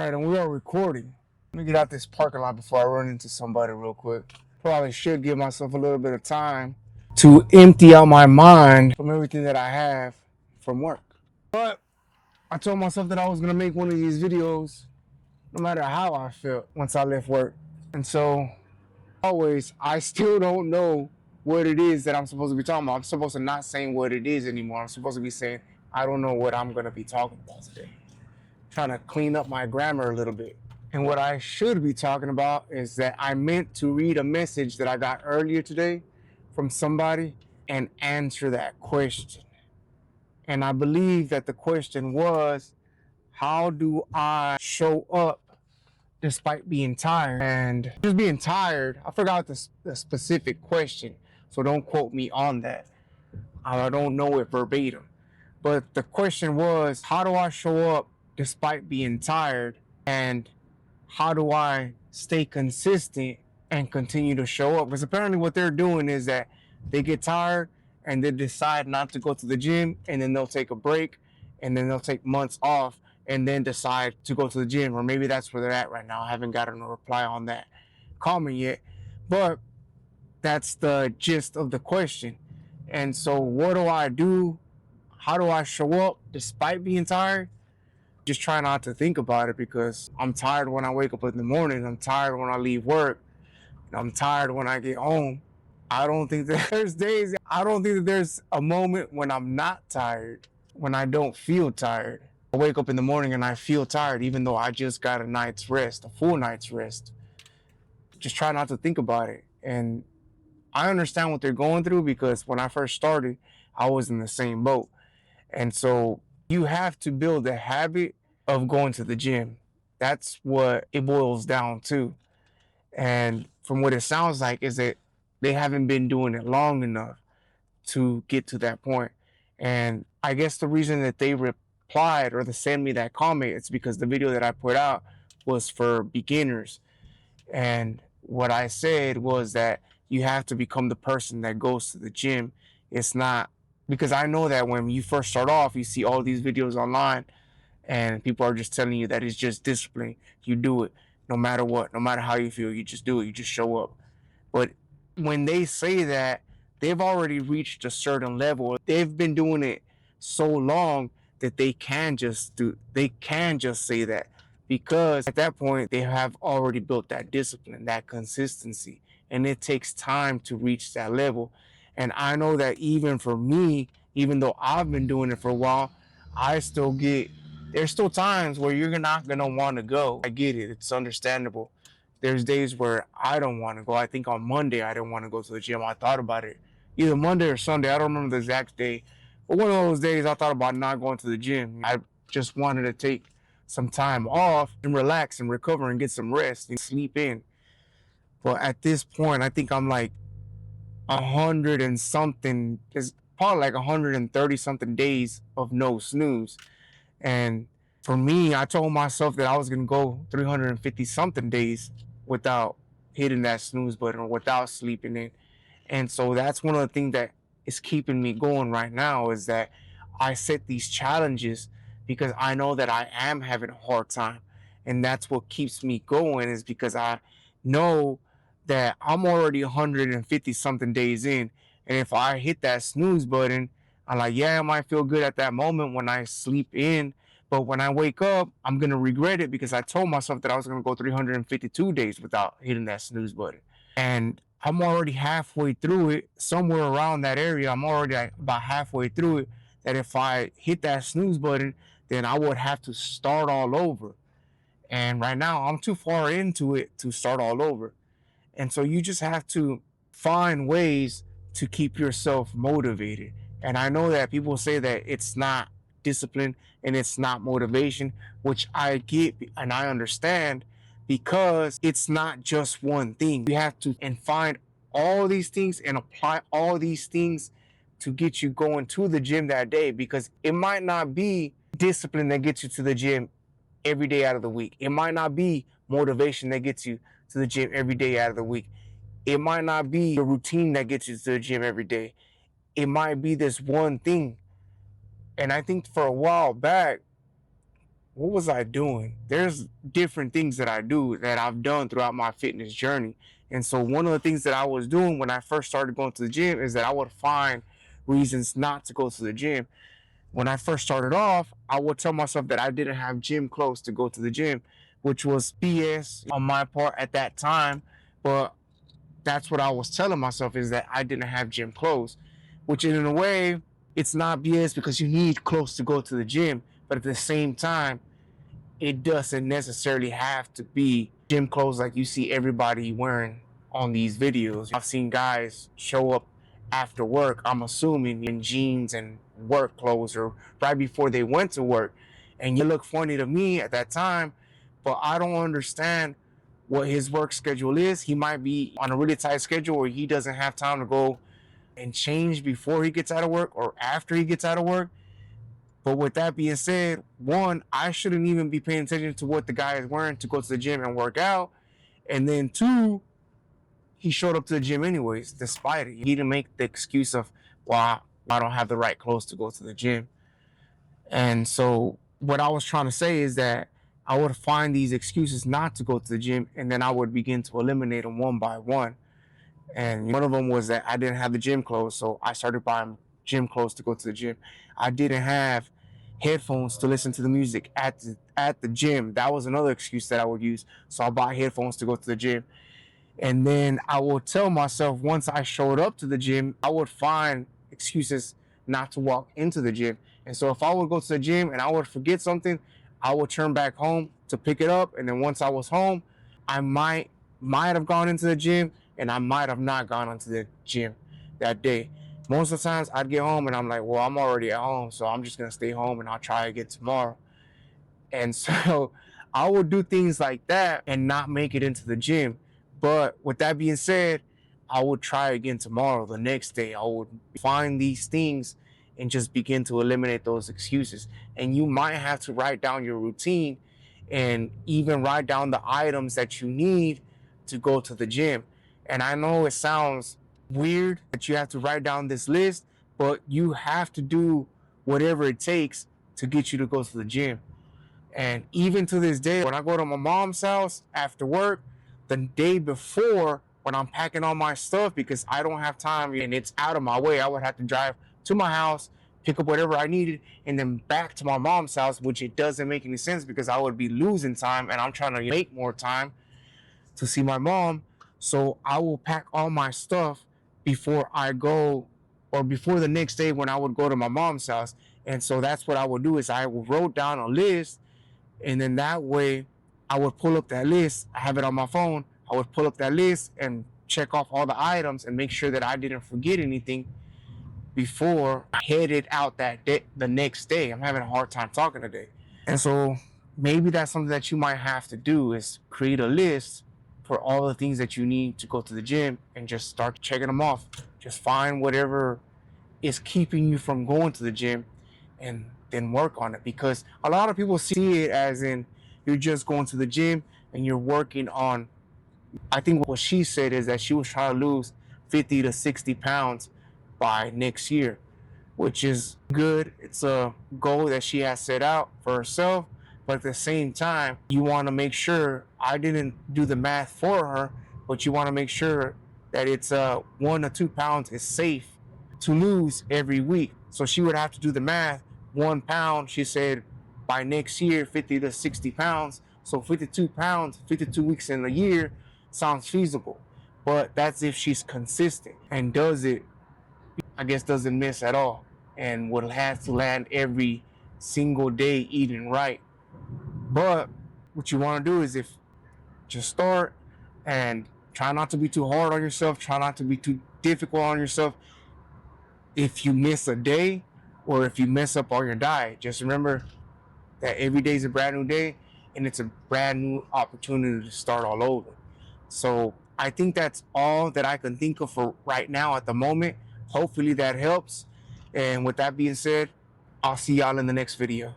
Alright, and we are recording. Let me get out this parking lot before I run into somebody real quick. Probably should give myself a little bit of time to empty out my mind from everything that I have from work. But I told myself that I was going to make one of these videos no matter how I felt once I left work. And so, always, I still don't know what it is that I'm supposed to be talking about. I'm supposed to not saying what it is anymore. I'm supposed to be saying, I don't know what I'm going to be talking about today. Trying to clean up my grammar a little bit. And what I should be talking about is that I meant to read a message that I got earlier today from somebody and answer that question. And I believe that the question was, how do I show up despite being tired? And just being tired, I forgot the specific question, so don't quote me on that. I don't know it verbatim. But the question was, how do I show up despite being tired? And how do I stay consistent and continue to show up? Because apparently what they're doing is that they get tired and they decide not to go to the gym, and then they'll take a break, and then they'll take months off and then decide to go to the gym. Or maybe that's where they're at right now. I haven't gotten a reply on that comment yet. But that's the gist of the question. And so what do I do? How do I show up despite being tired? Just try not to think about it, because I'm tired when I wake up in the morning. I'm tired when I leave work. I'm tired when I get home. I don't think that there's a moment when I'm not tired, when I don't feel tired. I wake up in the morning and I feel tired even though I just got a night's rest, a full night's rest. Just try not to think about it. And I understand what they're going through, because when I first started, I was in the same boat. And so you have to build a habit of going to the gym. That's what it boils down to. And from what it sounds like is that they haven't been doing it long enough to get to that point. And I guess the reason that they replied or they sent me that comment is because the video that I put out was for beginners. And what I said was that you have to become the person that goes to the gym. It's not, because I know that when you first start off, you see all these videos online and people are just telling you that it's just discipline. You do it no matter what, no matter how you feel, you just do it, you just show up. But when they say that, they've already reached a certain level. They've been doing it so long that they can just say that, because at that point they have already built that discipline, that consistency, and it takes time to reach that level. And I know that even for me, even though I've been doing it for a while, I still get there's still times where you're not gonna want to go. I get it, it's understandable. There's days where I don't want to go. I think on Monday I didn't want to go to the gym. I thought about it, either Monday or Sunday. I don't remember the exact day, but one of those days I thought about not going to the gym. I just wanted to take some time off and relax and recover and get some rest and sleep in. But at this point, I think I'm like 100 and something. It's probably like 130 something days of no snooze. And for me, I told myself that I was going to go 350 something days without hitting that snooze button or without sleeping in. And so that's one of the things that is keeping me going right now, is that I set these challenges because I know that I am having a hard time. And that's what keeps me going, is because I know that I'm already 150 something days in. And if I hit that snooze button, I'm like, yeah, it might feel good at that moment when I sleep in. But when I wake up, I'm going to regret it, because I told myself that I was going to go 352 days without hitting that snooze button. And I'm already halfway through it, somewhere around that area. I'm already about halfway through it. That if I hit that snooze button, then I would have to start all over. And right now, I'm too far into it to start all over. And so you just have to find ways to keep yourself motivated. And I know that people say that it's not discipline and it's not motivation, which I get and I understand, because it's not just one thing. You have to and find all these things and apply all these things to get you going to the gym that day, because it might not be discipline that gets you to the gym every day out of the week. It might not be motivation that gets you to the gym every day out of the week. It might not be a routine that gets you to the gym every day. It might be this one thing. And I think for a while back, what was I doing? There's different things that I do that I've done throughout my fitness journey. And so one of the things that I was doing when I first started going to the gym is that I would find reasons not to go to the gym. When I first started off, I would tell myself that I didn't have gym clothes to go to the gym, which was BS on my part at that time. But that's what I was telling myself, is that I didn't have gym clothes, which in a way, it's not BS because you need clothes to go to the gym. But at the same time, it doesn't necessarily have to be gym clothes like you see everybody wearing on these videos. I've seen guys show up after work, I'm assuming in jeans and work clothes, or right before they went to work. And you look funny to me at that time, but I don't understand what his work schedule is. He might be on a really tight schedule where he doesn't have time to go and change before he gets out of work or after he gets out of work. But with that being said, one, I shouldn't even be paying attention to what the guy is wearing to go to the gym and work out. And then two, he showed up to the gym anyways, despite it. He didn't make the excuse of, well, I don't have the right clothes to go to the gym. And so what I was trying to say is that I would find these excuses not to go to the gym, and then I would begin to eliminate them one by one. And one of them was that I didn't have the gym clothes, so I started buying gym clothes to go to the gym. I didn't have headphones to listen to the music at the gym. That was another excuse that I would use. So I buy headphones to go to the gym. And then I would tell myself, once I showed up to the gym, I would find excuses not to walk into the gym. And so if I would go to the gym and I would forget something, I would turn back home to pick it up. And then once I was home, I might have gone into the gym, and I might have not gone into the gym that day. Most of the times I'd get home and I'm like, well, I'm already at home, so I'm just gonna stay home and I'll try again tomorrow. And so I would do things like that and not make it into the gym. But with that being said, I would try again tomorrow, the next day. I would find these things and just begin to eliminate those excuses. And you might have to write down your routine and even write down the items that you need to go to the gym. And I know it sounds weird that you have to write down this list, but you have to do whatever it takes to get you to go to the gym. And even to this day, when I go to my mom's house after work, the day before, when I'm packing all my stuff because I don't have time and it's out of my way, I would have to drive to my house, pick up whatever I needed, and then back to my mom's house, which it doesn't make any sense because I would be losing time and I'm trying to make more time to see my mom. So I will pack all my stuff before I go, or before the next day when I would go to my mom's house. And so that's what I would do, is I would wrote down a list, and then that way I would pull up that list. I have it on my phone. I would pull up that list and check off all the items and make sure that I didn't forget anything before I headed out that day, the next day. I'm having a hard time talking today. And so maybe that's something that you might have to do, is create a list for all the things that you need to go to the gym and just start checking them off. Just find whatever is keeping you from going to the gym and then work on it. Because a lot of people see it as in you're just going to the gym and you're working on, I think what she said is that she was trying to lose 50 to 60 pounds by next year, which is good. It's a goal that she has set out for herself. But at the same time, you want to make sure, I didn't do the math for her, but you want to make sure that it's 1 or 2 pounds is safe to lose every week. So she would have to do the math. 1 pound, she said, by next year, 50 to 60 pounds. So 52 pounds, 52 weeks in a year sounds feasible. But that's if she's consistent and does it, I guess, doesn't miss at all, and would have to land every single day eating right. But what you want to do is, if just start and try not to be too hard on yourself, try not to be too difficult on yourself. If you miss a day or if you mess up on your diet, just remember that every day is a brand new day and it's a brand new opportunity to start all over. So I think that's all that I can think of for right now at the moment. Hopefully that helps. And with that being said, I'll see y'all in the next video.